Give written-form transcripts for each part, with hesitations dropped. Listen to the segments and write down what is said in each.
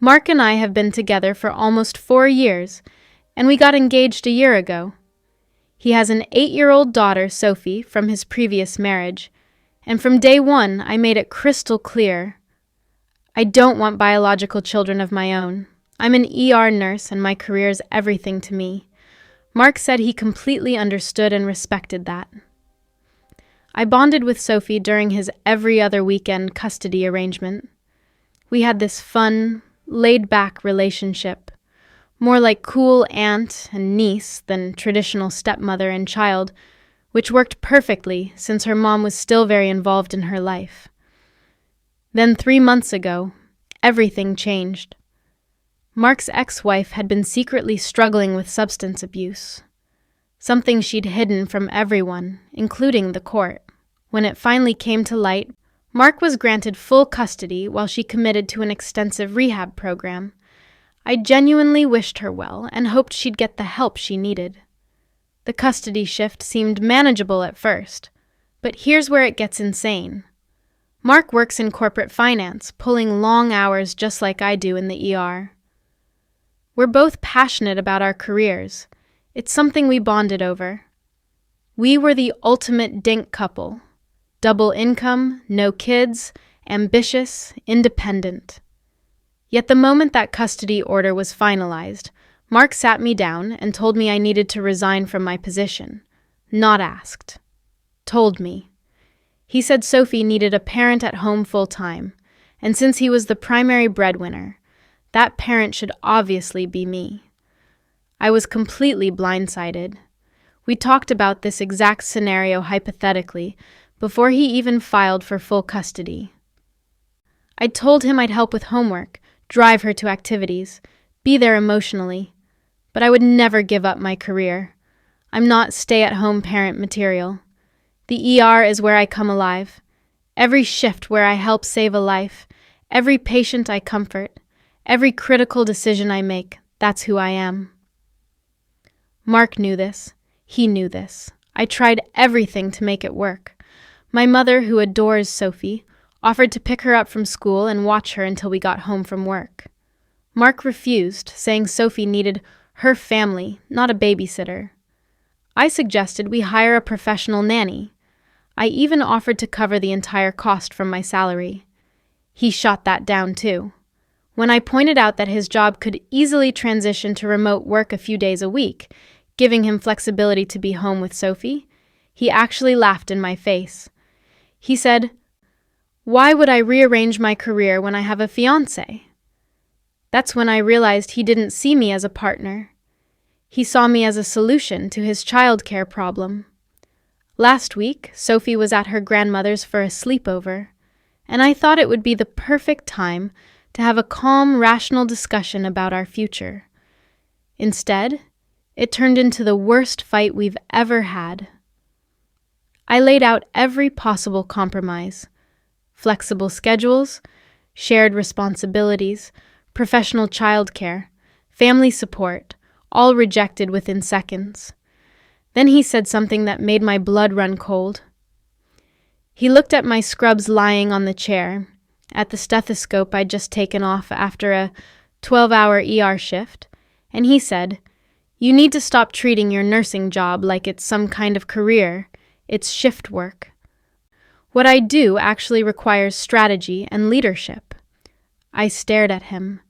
Mark and I have been together for almost 4 years, and we got engaged a year ago. He has an 8-year-old daughter, Sophie, from his previous marriage, and from day one I made it crystal clear. I don't want biological children of my own. I'm an ER nurse and my career is everything to me. Mark said he completely understood and respected that. I bonded with Sophie during his every other weekend custody arrangement. We had this fun, laid-back relationship, more like cool aunt and niece than traditional stepmother and child, which worked perfectly since her mom was still very involved in her life. Then 3 months ago, everything changed. Mark's ex-wife had been secretly struggling with substance abuse, something she'd hidden from everyone, including the court. When it finally came to light, Mark was granted full custody while she committed to an extensive rehab program. I genuinely wished her well and hoped she'd get the help she needed. The custody shift seemed manageable at first, but here's where it gets insane. Mark works in corporate finance, pulling long hours just like I do in the ER. We're both passionate about our careers. It's something we bonded over. We were the ultimate dink couple. Double income, no kids, ambitious, independent. Yet the moment that custody order was finalized, Mark sat me down and told me I needed to resign from my position. Not asked. Told me. He said Sophie needed a parent at home full-time, and since he was the primary breadwinner, that parent should obviously be me. I was completely blindsided. We talked about this exact scenario hypothetically before he even filed for full custody. I told him I'd help with homework, drive her to activities, be there emotionally, but I would never give up my career. I'm not stay-at-home parent material. The ER is where I come alive. Every shift where I help save a life, every patient I comfort, every critical decision I make, that's who I am. Mark knew this. He knew this. I tried everything to make it work. My mother, who adores Sophie, offered to pick her up from school and watch her until we got home from work. Mark refused, saying Sophie needed her family, not a babysitter. I suggested we hire a professional nanny. I even offered to cover the entire cost from my salary. He shot that down too. When I pointed out that his job could easily transition to remote work a few days a week, giving him flexibility to be home with Sophie, he actually laughed in my face. He said, "Why would I rearrange my career when I have a fiancé?" That's when I realized he didn't see me as a partner. He saw me as a solution to his childcare problem. Last week, Sophie was at her grandmother's for a sleepover, and I thought it would be the perfect time to have a calm, rational discussion about our future. Instead, it turned into the worst fight we've ever had. I laid out every possible compromise: flexible schedules, shared responsibilities, professional childcare, family support, all rejected within seconds. Then he said something that made my blood run cold. He looked at my scrubs lying on the chair, at the stethoscope I'd just taken off after a 12-hour ER shift, and he said, "You need to stop treating your nursing job like it's some kind of career. It's shift work. What I do actually requires strategy and leadership." I stared at him.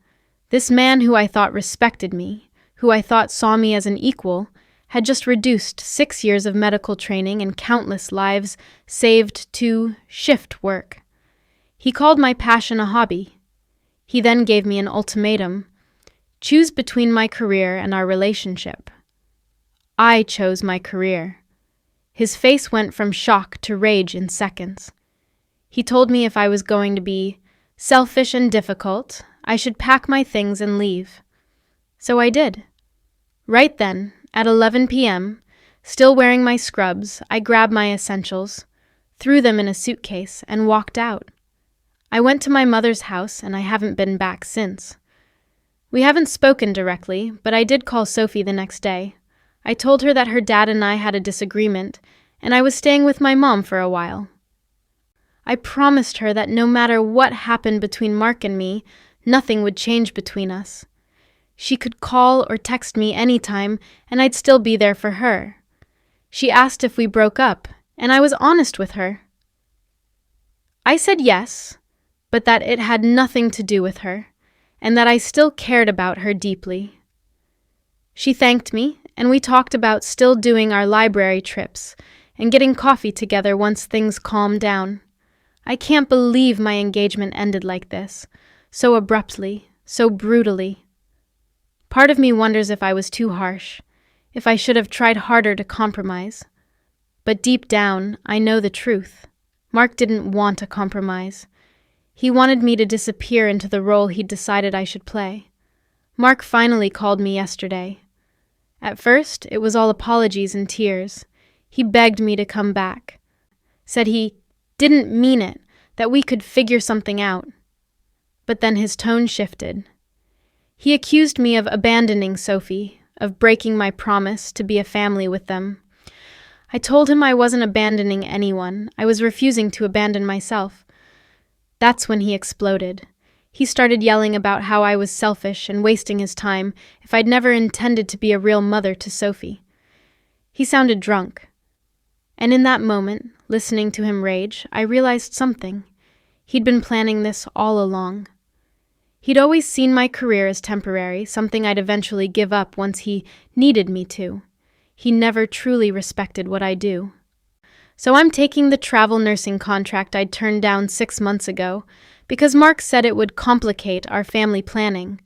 This man who I thought respected me, who I thought saw me as an equal, had just reduced 6 years of medical training and countless lives saved to shift work. He called my passion a hobby. He then gave me an ultimatum: choose between my career and our relationship. I chose my career. His face went from shock to rage in seconds. He told me if I was going to be selfish and difficult, I should pack my things and leave. So I did. Right then, at 11 p.m., still wearing my scrubs, I grabbed my essentials, threw them in a suitcase, and walked out. I went to my mother's house, and I haven't been back since. We haven't spoken directly, but I did call Sophie the next day. I told her that her dad and I had a disagreement, and I was staying with my mom for a while. I promised her that no matter what happened between Mark and me, Nothing would change between us. She could call or text me anytime, and I'd still be there for her. She asked if we broke up, and I was honest with her. I said yes, but that it had nothing to do with her, and that I still cared about her deeply. She thanked me, and we talked about still doing our library trips and getting coffee together once things calmed down. I can't believe my engagement ended like this, so abruptly, so brutally. Part of me wonders if I was too harsh, if I should have tried harder to compromise. But deep down, I know the truth. Mark didn't want a compromise. He wanted me to disappear into the role he'd decided I should play. Mark finally called me yesterday. At first, it was all apologies and tears. He begged me to come back. Said he didn't mean it, that we could figure something out. But then his tone shifted. He accused me of abandoning Sophie, of breaking my promise to be a family with them. I told him I wasn't abandoning anyone. I was refusing to abandon myself. That's when he exploded. He started yelling about how I was selfish and wasting his time if I'd never intended to be a real mother to Sophie. He sounded drunk. And in that moment, listening to him rage, I realized something. He'd been planning this all along. He'd always seen my career as temporary, something I'd eventually give up once he needed me to. He never truly respected what I do. So I'm taking the travel nursing contract I'd turned down 6 months ago because Mark said it would complicate our family planning.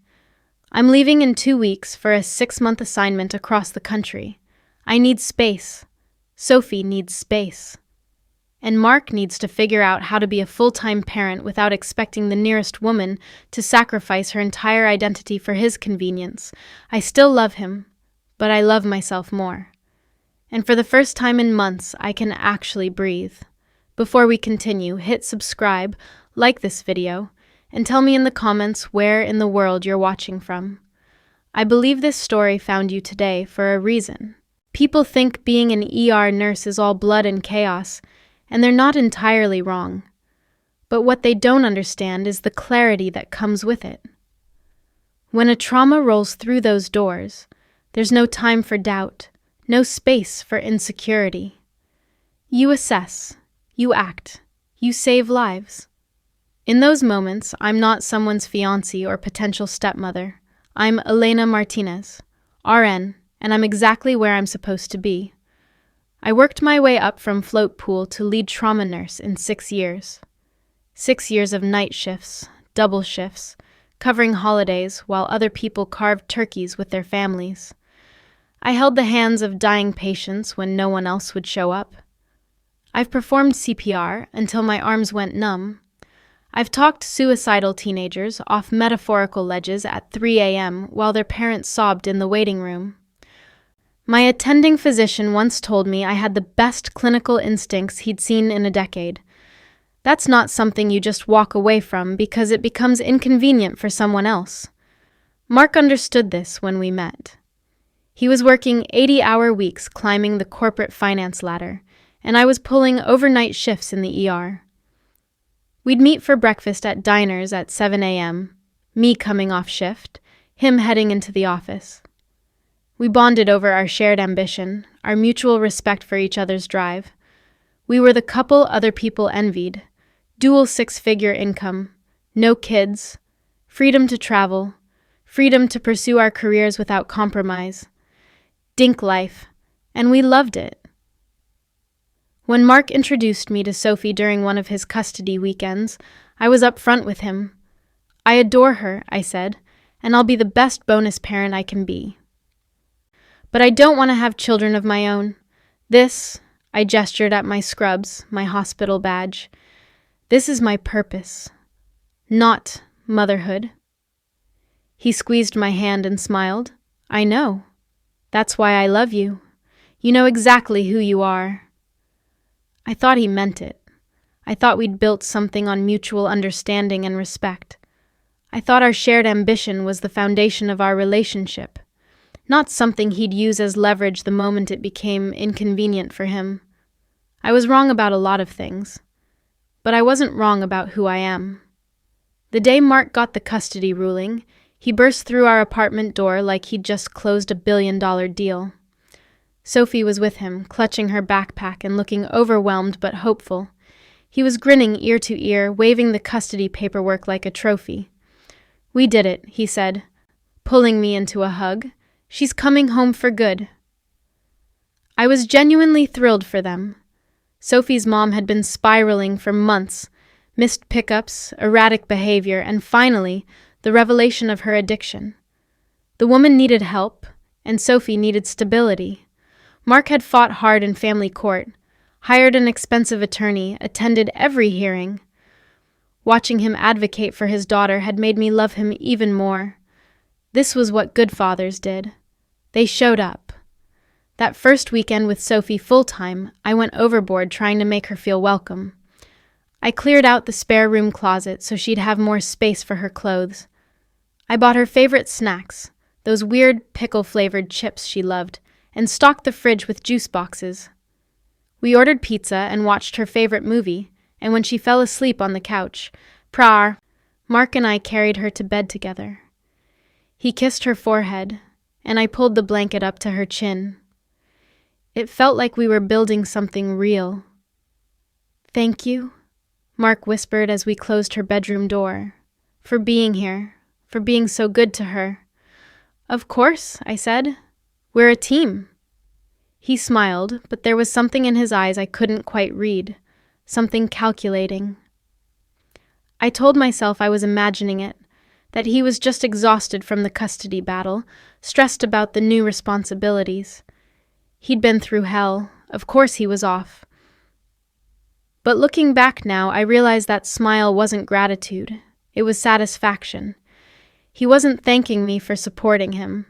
I'm leaving in 2 weeks for a 6-month assignment across the country. I need space. Sophie needs space. And Mark needs to figure out how to be a full-time parent without expecting the nearest woman to sacrifice her entire identity for his convenience. I still love him, but I love myself more. And for the first time in months, I can actually breathe. Before we continue, hit subscribe, like this video, and tell me in the comments where in the world you're watching from. I believe this story found you today for a reason. People think being an ER nurse is all blood and chaos, and they're not entirely wrong. But what they don't understand is the clarity that comes with it. When a trauma rolls through those doors, there's no time for doubt, no space for insecurity. You assess, you act, you save lives. In those moments, I'm not someone's fiancée or potential stepmother. I'm Elena Martinez, RN, and I'm exactly where I'm supposed to be. I worked my way up from float pool to lead trauma nurse in 6 years. 6 years of night shifts, double shifts, covering holidays while other people carved turkeys with their families. I held the hands of dying patients when no one else would show up. I've performed CPR until my arms went numb. I've talked suicidal teenagers off metaphorical ledges at 3 a.m. while their parents sobbed in the waiting room. My attending physician once told me I had the best clinical instincts he'd seen in a decade. That's not something you just walk away from because it becomes inconvenient for someone else. Mark understood this when we met. He was working 80-hour weeks climbing the corporate finance ladder, and I was pulling overnight shifts in the ER. We'd meet for breakfast at diners at 7 a.m., me coming off shift, him heading into the office. We bonded over our shared ambition, our mutual respect for each other's drive. We were the couple other people envied. Dual 6-figure income, no kids, freedom to travel, freedom to pursue our careers without compromise. Dink life, and we loved it. When Mark introduced me to Sophie during one of his custody weekends, I was up front with him. I adore her, I said, and I'll be the best bonus parent I can be. But I don't want to have children of my own. This, I gestured at my scrubs, my hospital badge. This is my purpose, not motherhood. He squeezed my hand and smiled. I know. That's why I love you. You know exactly who you are. I thought he meant it. I thought we'd built something on mutual understanding and respect. I thought our shared ambition was the foundation of our relationship, not something he'd use as leverage the moment it became inconvenient for him. I was wrong about a lot of things, but I wasn't wrong about who I am. The day Mark got the custody ruling, he burst through our apartment door like he'd just closed a billion-dollar deal. Sophie was with him, clutching her backpack and looking overwhelmed but hopeful. He was grinning ear to ear, waving the custody paperwork like a trophy. "We did it," he said, pulling me into a hug. "She's coming home for good." I was genuinely thrilled for them. Sophie's mom had been spiraling for months, missed pickups, erratic behavior, and finally, the revelation of her addiction. The woman needed help, and Sophie needed stability. Mark had fought hard in family court, hired an expensive attorney, attended every hearing. Watching him advocate for his daughter had made me love him even more. This was what good fathers did. They showed up. That first weekend with Sophie full-time, I went overboard trying to make her feel welcome. I cleared out the spare room closet so she'd have more space for her clothes. I bought her favorite snacks, those weird pickle-flavored chips she loved, and stocked the fridge with juice boxes. We ordered pizza and watched her favorite movie, and when she fell asleep on the couch, Mark and I carried her to bed together. He kissed her forehead, and I pulled the blanket up to her chin. It felt like we were building something real. "Thank you," Mark whispered as we closed her bedroom door, "for being here, for being so good to her." "Of course," I said. "We're a team." He smiled, but there was something in his eyes I couldn't quite read, something calculating. I told myself I was imagining it, that he was just exhausted from the custody battle, stressed about the new responsibilities. He'd been through hell. Of course he was off. But looking back now, I realized that smile wasn't gratitude. It was satisfaction. He wasn't thanking me for supporting him.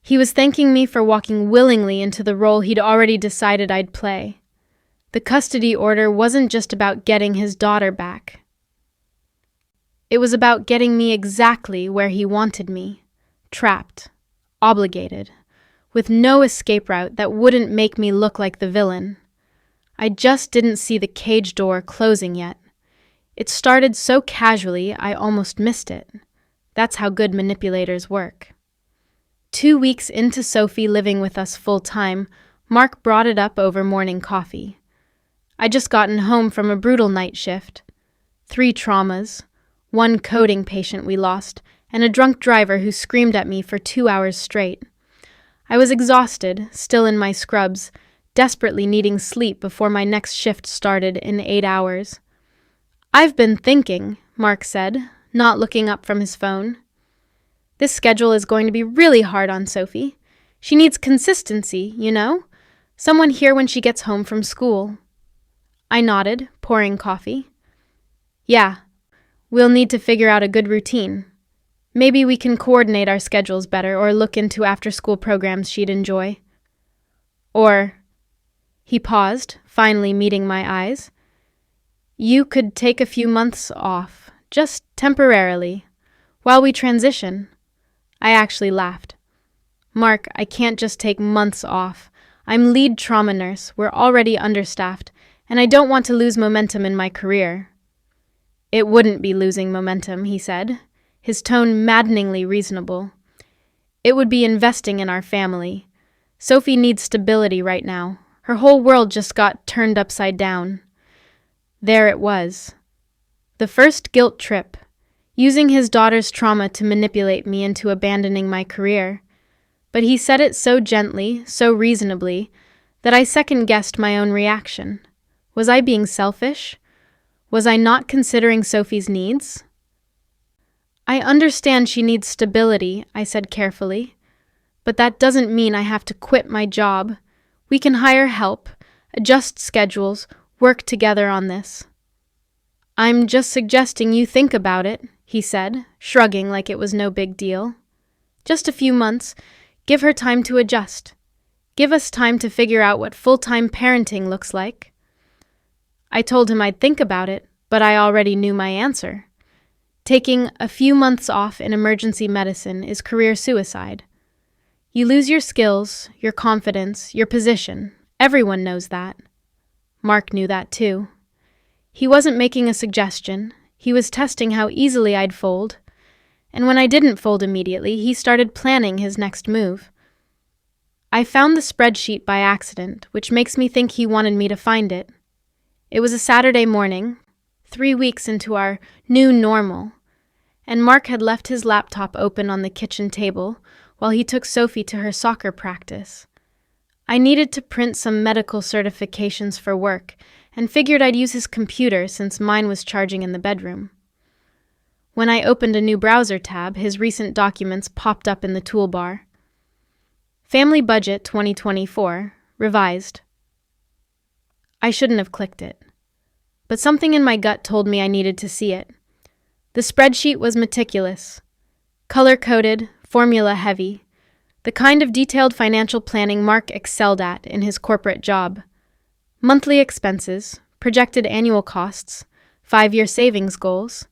He was thanking me for walking willingly into the role he'd already decided I'd play. The custody order wasn't just about getting his daughter back. It was about getting me exactly where he wanted me, trapped, obligated, with no escape route that wouldn't make me look like the villain. I just didn't see the cage door closing yet. It started so casually I almost missed it. That's how good manipulators work. 2 weeks into Sophie living with us full-time, Mark brought it up over morning coffee. I'd just gotten home from a brutal night shift. 3 traumas, 1 coding patient we lost, and a drunk driver who screamed at me for 2 hours straight. I was exhausted, still in my scrubs, desperately needing sleep before my next shift started in 8 hours. "I've been thinking," Mark said, not looking up from his phone. "This schedule is going to be really hard on Sophie. She needs consistency, you know? Someone here when she gets home from school." I nodded, pouring coffee. "Yeah, we'll need to figure out a good routine. Maybe we can coordinate our schedules better or look into after-school programs she'd enjoy. Or," he paused, finally meeting my eyes, "you could take a few months off, just temporarily, while we transition." I actually laughed. "Mark, I can't just take months off. I'm lead trauma nurse, we're already understaffed, and I don't want to lose momentum in my career." "It wouldn't be losing momentum," he said, his tone maddeningly reasonable. "It would be investing in our family. Sophie needs stability right now. Her whole world just got turned upside down." There it was. The first guilt trip, using his daughter's trauma to manipulate me into abandoning my career. But he said it so gently, so reasonably, that I second-guessed my own reaction. Was I being selfish? Was I not considering Sophie's needs? "I understand she needs stability," I said carefully. "But that doesn't mean I have to quit my job. We can hire help, adjust schedules, work together on this." "I'm just suggesting you think about it," he said, shrugging like it was no big deal. "Just a few months. Give her time to adjust. Give us time to figure out what full-time parenting looks like." I told him I'd think about it, but I already knew my answer. Taking a few months off in emergency medicine is career suicide. You lose your skills, your confidence, your position. Everyone knows that. Mark knew that too. He wasn't making a suggestion. He was testing how easily I'd fold. And when I didn't fold immediately, he started planning his next move. I found the spreadsheet by accident, which makes me think he wanted me to find it. It was a Saturday morning, 3 weeks into our new normal, and Mark had left his laptop open on the kitchen table while he took Sophie to her soccer practice. I needed to print some medical certifications for work and figured I'd use his computer since mine was charging in the bedroom. When I opened a new browser tab, his recent documents popped up in the toolbar. Family Budget 2024, revised. I shouldn't have clicked it, but something in my gut told me I needed to see it. The spreadsheet was meticulous, color-coded, formula-heavy, the kind of detailed financial planning Mark excelled at in his corporate job. Monthly expenses, projected annual costs, 5-year savings goals.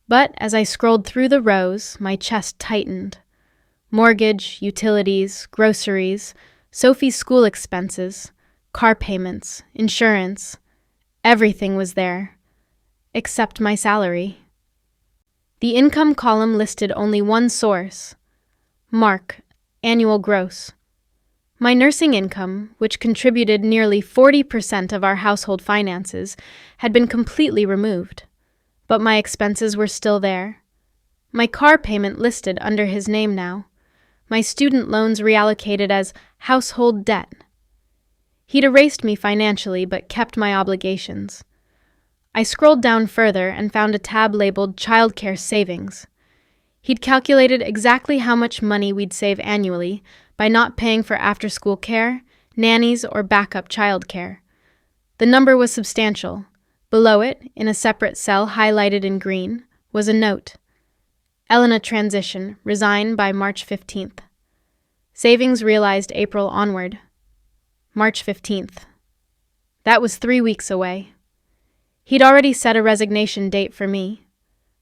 But as I scrolled through the rows, my chest tightened. Mortgage, utilities, groceries, Sophie's school expenses, car payments, insurance. Everything was there, except my salary. The income column listed only one source. Mark, annual gross. My nursing income, which contributed nearly 40% of our household finances, had been completely removed. But my expenses were still there. My car payment listed under his name now. My student loans reallocated as household debt. He'd erased me financially but kept my obligations. I scrolled down further and found a tab labeled childcare savings. He'd calculated exactly how much money we'd save annually by not paying for after-school care, nannies, or backup childcare. The number was substantial. Below it, in a separate cell highlighted in green, was a note. Elena transition, resign by March 15th. Savings realized April onward. March 15th. That was 3 weeks away. He'd already set a resignation date for me,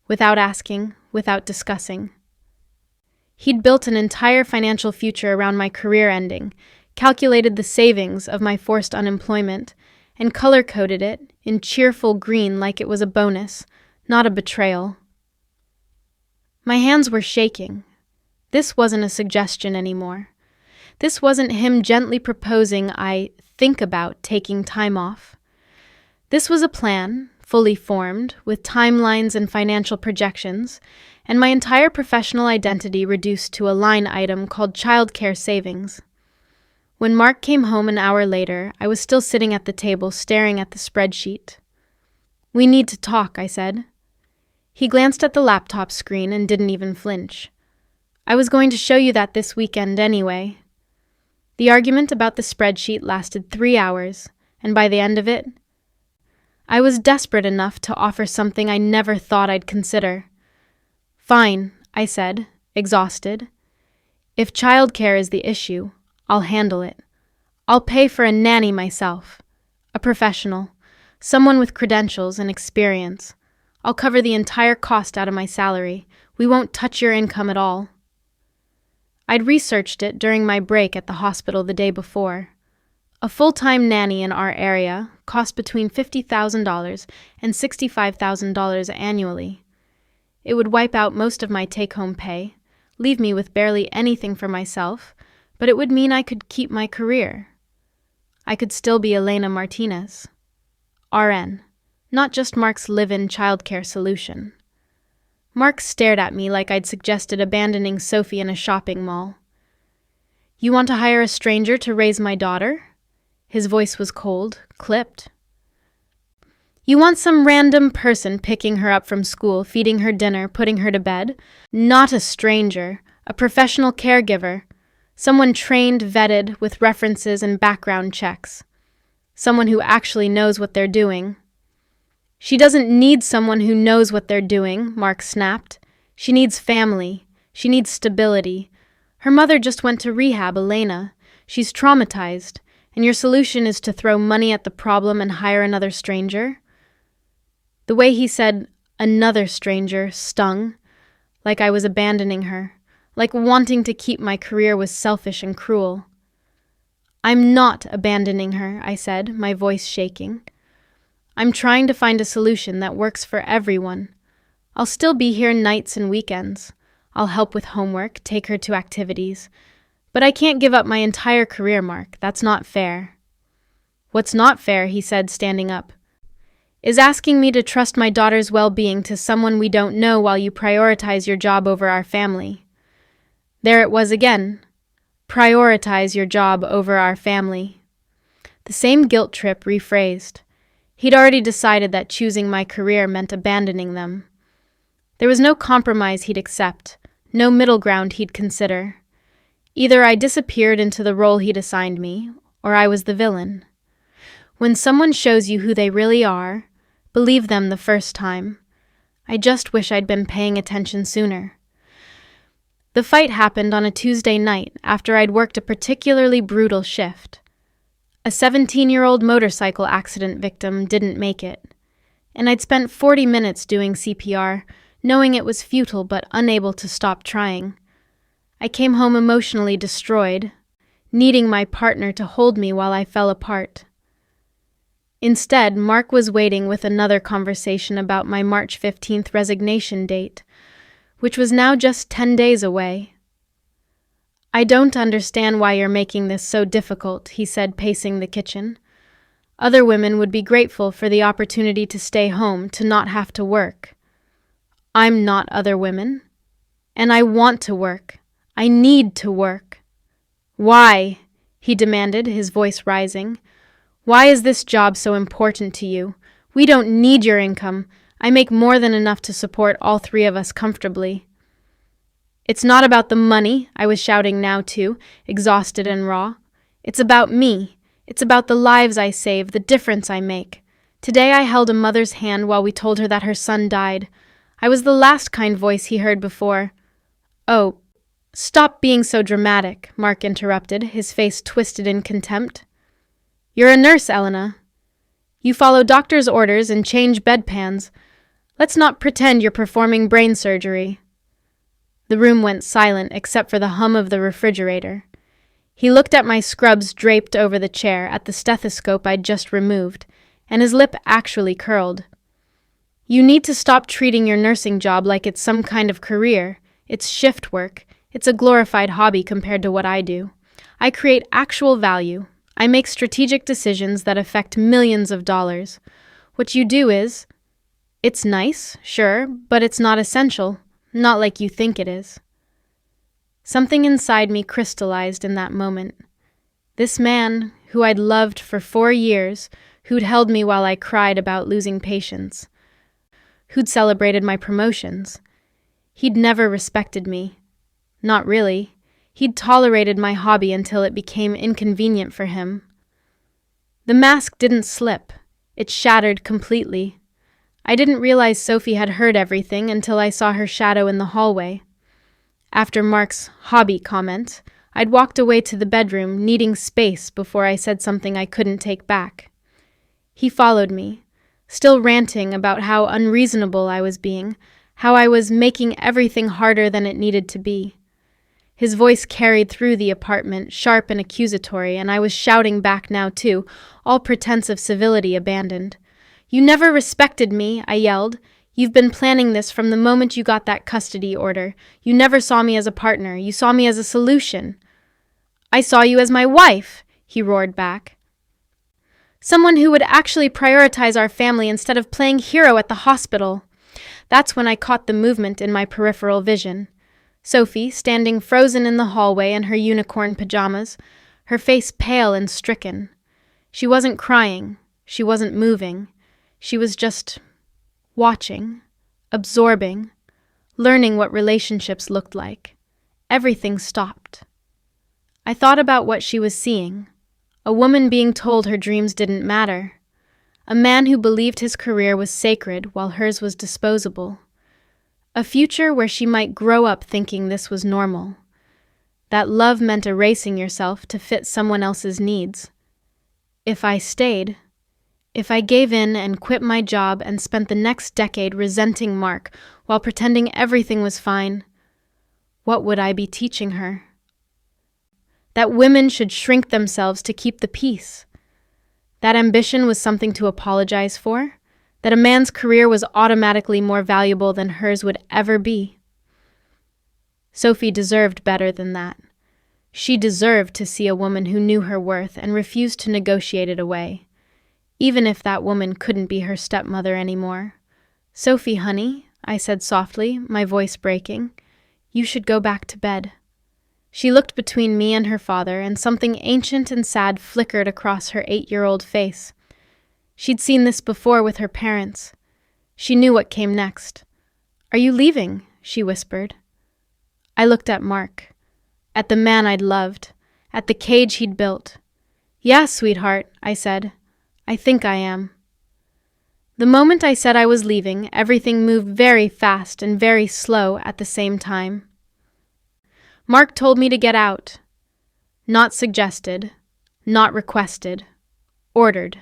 without asking, without discussing. He'd built an entire financial future around my career ending, calculated the savings of my forced unemployment, and color-coded it in cheerful green like it was a bonus, not a betrayal. My hands were shaking. This wasn't a suggestion anymore. This wasn't him gently proposing I think about taking time off. This was a plan, fully formed, with timelines and financial projections, and my entire professional identity reduced to a line item called childcare savings. When Mark came home an hour later, I was still sitting at the table staring at the spreadsheet. "We need to talk," I said. He glanced at the laptop screen and didn't even flinch. "I was going to show you that this weekend anyway." The argument about the spreadsheet lasted 3 hours, and by the end of it, I was desperate enough to offer something I never thought I'd consider. "Fine," I said, exhausted. "If childcare is the issue, I'll handle it. I'll pay for a nanny myself. A professional. Someone with credentials and experience. I'll cover the entire cost out of my salary. We won't touch your income at all." I'd researched it during my break at the hospital the day before. A full-time nanny in our area cost between $50,000 and $65,000 annually. It would wipe out most of my take-home pay, leave me with barely anything for myself, but it would mean I could keep my career. I could still be Elena Martinez. RN, not just Mark's live-in childcare solution. Mark stared at me like I'd suggested abandoning Sophie in a shopping mall. "You want to hire a stranger to raise my daughter?" His voice was cold, clipped. "You want some random person picking her up from school, feeding her dinner, putting her to bed? Not a stranger, a professional caregiver. Someone trained, vetted, with references and background checks. Someone who actually knows what they're doing." "She doesn't need someone who knows what they're doing," Mark snapped. "She needs family. She needs stability. Her mother just went to rehab, Elena. She's traumatized, and your solution is to throw money at the problem and hire another stranger?" The way he said, "another stranger," stung, like I was abandoning her, like wanting to keep my career was selfish and cruel. "I'm not abandoning her," I said, my voice shaking. I'm trying to find a solution that works for everyone. I'll still be here nights and weekends. I'll help with homework, take her to activities. But I can't give up my entire career, Mark. That's not fair. What's not fair, he said, standing up, is asking me to trust my daughter's well-being to someone we don't know while you prioritize your job over our family. There it was again. Prioritize your job over our family. The same guilt trip rephrased. He'd already decided that choosing my career meant abandoning them. There was no compromise he'd accept, no middle ground he'd consider. Either I disappeared into the role he'd assigned me, or I was the villain. When someone shows you who they really are, believe them the first time. I just wish I'd been paying attention sooner. The fight happened on a Tuesday night after I'd worked a particularly brutal shift. A 17-year-old motorcycle accident victim didn't make it, and I'd spent 40 minutes doing CPR, knowing it was futile but unable to stop trying. I came home emotionally destroyed, needing my partner to hold me while I fell apart. Instead, Mark was waiting with another conversation about my March 15th resignation date, which was now just 10 days away. I don't understand why you're making this so difficult, he said, pacing the kitchen. Other women would be grateful for the opportunity to stay home, to not have to work. I'm not other women. And I want to work. I need to work. Why? He demanded, his voice rising. Why is this job so important to you? We don't need your income. I make more than enough to support all three of us comfortably. It's not about the money, I was shouting now too, exhausted and raw. It's about me. It's about the lives I save, the difference I make. Today I held a mother's hand while we told her that her son died. I was the last kind voice he heard before. Oh, stop being so dramatic, Mark interrupted, his face twisted in contempt. You're a nurse, Elena. You follow doctor's orders and change bedpans. Let's not pretend you're performing brain surgery. The room went silent except for the hum of the refrigerator. He looked at my scrubs draped over the chair, at the stethoscope I'd just removed, and his lip actually curled. You need to stop treating your nursing job like it's some kind of career. It's shift work. It's a glorified hobby compared to what I do. I create actual value. I make strategic decisions that affect millions of dollars. What you do is, it's nice, sure, but it's not essential. Not like you think it is. Something inside me crystallized in that moment. This man, who I'd loved for 4 years, who'd held me while I cried about losing patience, who'd celebrated my promotions, he'd never respected me. Not really. He'd tolerated my hobby until it became inconvenient for him. The mask didn't slip. It shattered completely. I didn't realize Sophie had heard everything until I saw her shadow in the hallway. After Mark's hobby comment, I'd walked away to the bedroom, needing space before I said something I couldn't take back. He followed me, still ranting about how unreasonable I was being, how I was making everything harder than it needed to be. His voice carried through the apartment, sharp and accusatory, and I was shouting back now too, all pretense of civility abandoned. You never respected me, I yelled. You've been planning this from the moment you got that custody order. You never saw me as a partner. You saw me as a solution. I saw you as my wife, he roared back. Someone who would actually prioritize our family instead of playing hero at the hospital. That's when I caught the movement in my peripheral vision. Sophie, standing frozen in the hallway in her unicorn pajamas, her face pale and stricken. She wasn't crying. She wasn't moving. She was just watching, absorbing, learning what relationships looked like. Everything stopped. I thought about what she was seeing. A woman being told her dreams didn't matter. A man who believed his career was sacred while hers was disposable. A future where she might grow up thinking this was normal. That love meant erasing yourself to fit someone else's needs. If I stayed, if I gave in and quit my job and spent the next decade resenting Mark while pretending everything was fine, what would I be teaching her? That women should shrink themselves to keep the peace. That ambition was something to apologize for? That a man's career was automatically more valuable than hers would ever be? Sophie deserved better than that. She deserved to see a woman who knew her worth and refused to negotiate it away, even if that woman couldn't be her stepmother anymore. "Sophie, honey," I said softly, my voice breaking, "you should go back to bed." She looked between me and her father, and something ancient and sad flickered across her 8-year-old face. She'd seen this before with her parents. She knew what came next. "Are you leaving?" she whispered. I looked at Mark, at the man I'd loved, at the cage he'd built. "Yeah, sweetheart," I said. "I think I am." The moment I said I was leaving, everything moved very fast and very slow at the same time. Mark told me to get out. Not suggested, not requested, ordered.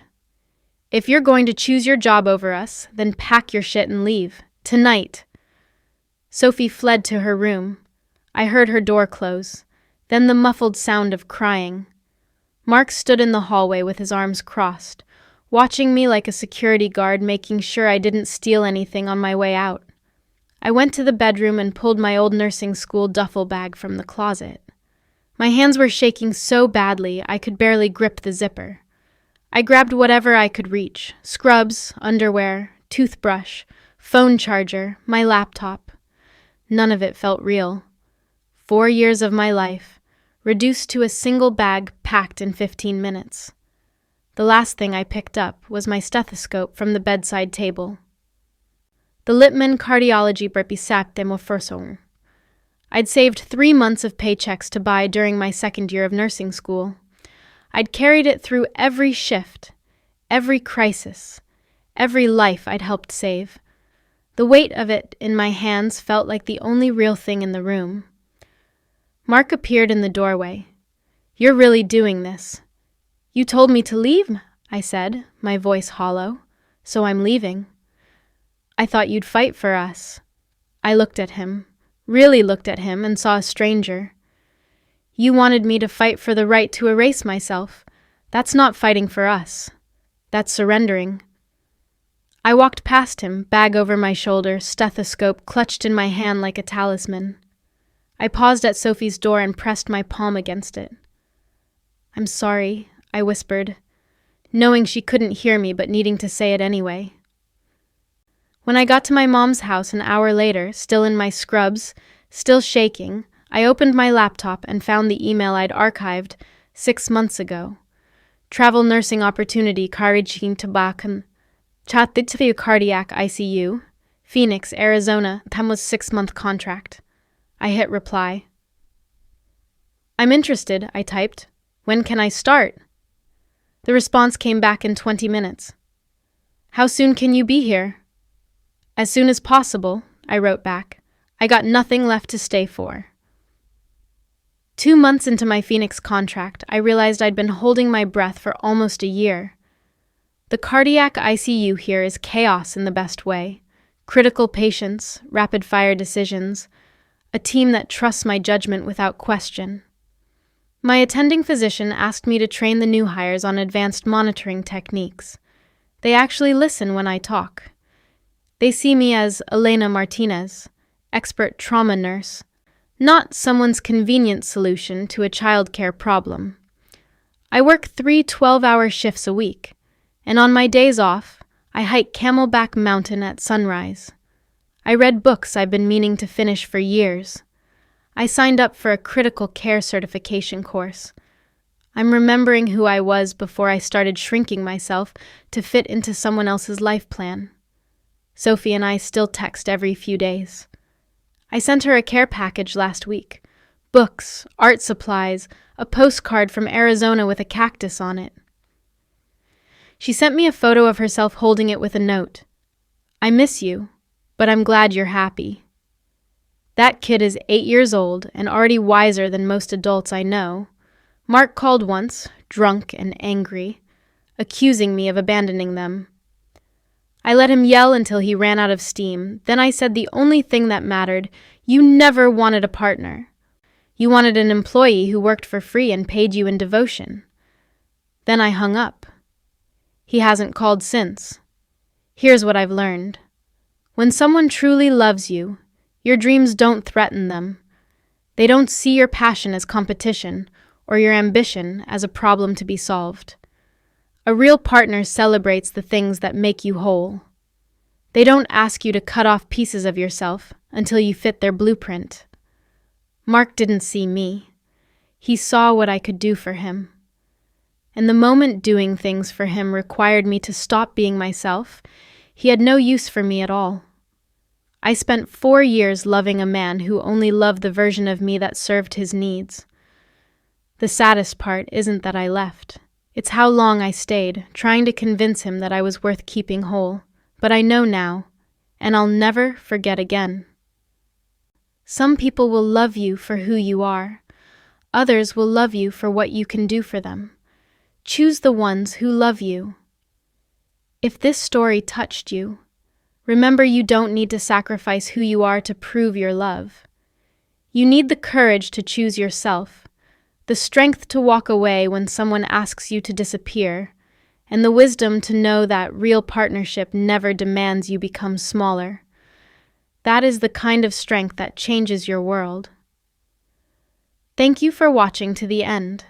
"If you're going to choose your job over us, then pack your shit and leave. Tonight." Sophie fled to her room. I heard her door close, then the muffled sound of crying. Mark stood in the hallway with his arms crossed, watching me like a security guard, making sure I didn't steal anything on my way out. I went to the bedroom and pulled my old nursing school duffel bag from the closet. My hands were shaking so badly I could barely grip the zipper. I grabbed whatever I could reach: scrubs, underwear, toothbrush, phone charger, my laptop. None of it felt real. 4 years of my life, reduced to a single bag packed in 15 minutes. The last thing I picked up was my stethoscope from the bedside table. The Lippmann cardiology Bepisactemoförsorgung. I'd saved 3 months of paychecks to buy during my second year of nursing school. I'd carried it through every shift, every crisis, every life I'd helped save. The weight of it in my hands felt like the only real thing in the room. Mark appeared in the doorway. "You're really doing this." "You told me to leave," I said, my voice hollow, "so I'm leaving." "I thought you'd fight for us." I looked at him, really looked at him, and saw a stranger. "You wanted me to fight for the right to erase myself. That's not fighting for us. That's surrendering." I walked past him, bag over my shoulder, stethoscope clutched in my hand like a talisman. I paused at Sophie's door and pressed my palm against it. "I'm sorry," I whispered, knowing she couldn't hear me but needing to say it anyway. When I got to my mom's house an hour later, still in my scrubs, still shaking, I opened my laptop and found the email I'd archived 6 months ago. "Travel nursing opportunity, Karichin Tabakan. Chatitsavu cardiac ICU. Phoenix, Arizona. That was 6-month contract." I hit reply. "I'm interested," I typed. "When can I start?" The response came back in 20 minutes. "How soon can you be here?" "As soon as possible," I wrote back. I got nothing left to stay for. 2 months into my Phoenix contract, I realized I'd been holding my breath for almost a year. The cardiac ICU here is chaos in the best way. Critical patients, rapid-fire decisions, a team that trusts my judgment without question. My attending physician asked me to train the new hires on advanced monitoring techniques. They actually listen when I talk. They see me as Elena Martinez, expert trauma nurse, not someone's convenient solution to a childcare problem. I work 3 12-hour shifts a week, and on my days off, I hike Camelback Mountain at sunrise. I read books I've been meaning to finish for years. I signed up for a critical care certification course. I'm remembering who I was before I started shrinking myself to fit into someone else's life plan. Sophie and I still text every few days. I sent her a care package last week. Books, art supplies, a postcard from Arizona with a cactus on it. She sent me a photo of herself holding it with a note. "I miss you, but I'm glad you're happy." That kid is 8 years old and already wiser than most adults I know. Mark called once, drunk and angry, accusing me of abandoning them. I let him yell until he ran out of steam. Then I said the only thing that mattered: you never wanted a partner. You wanted an employee who worked for free and paid you in devotion. Then I hung up. He hasn't called since. Here's what I've learned. When someone truly loves you, your dreams don't threaten them. They don't see your passion as competition or your ambition as a problem to be solved. A real partner celebrates the things that make you whole. They don't ask you to cut off pieces of yourself until you fit their blueprint. Mark didn't see me. He saw what I could do for him. And the moment doing things for him required me to stop being myself, he had no use for me at all. I spent 4 years loving a man who only loved the version of me that served his needs. The saddest part isn't that I left. It's how long I stayed, trying to convince him that I was worth keeping whole. But I know now, and I'll never forget again. Some people will love you for who you are. Others will love you for what you can do for them. Choose the ones who love you. If this story touched you, remember you don't need to sacrifice who you are to prove your love. You need the courage to choose yourself, the strength to walk away when someone asks you to disappear, and the wisdom to know that real partnership never demands you become smaller. That is the kind of strength that changes your world. Thank you for watching to the end.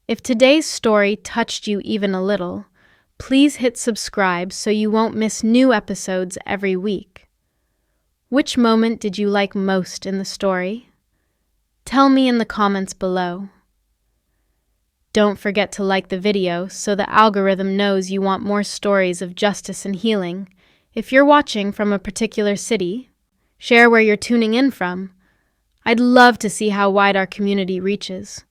If today's story touched you even a little, please hit subscribe so you won't miss new episodes every week. Which moment did you like most in the story? Tell me in the comments below. Don't forget to like the video so the algorithm knows you want more stories of justice and healing. If you're watching from a particular city, share where you're tuning in from. I'd love to see how wide our community reaches.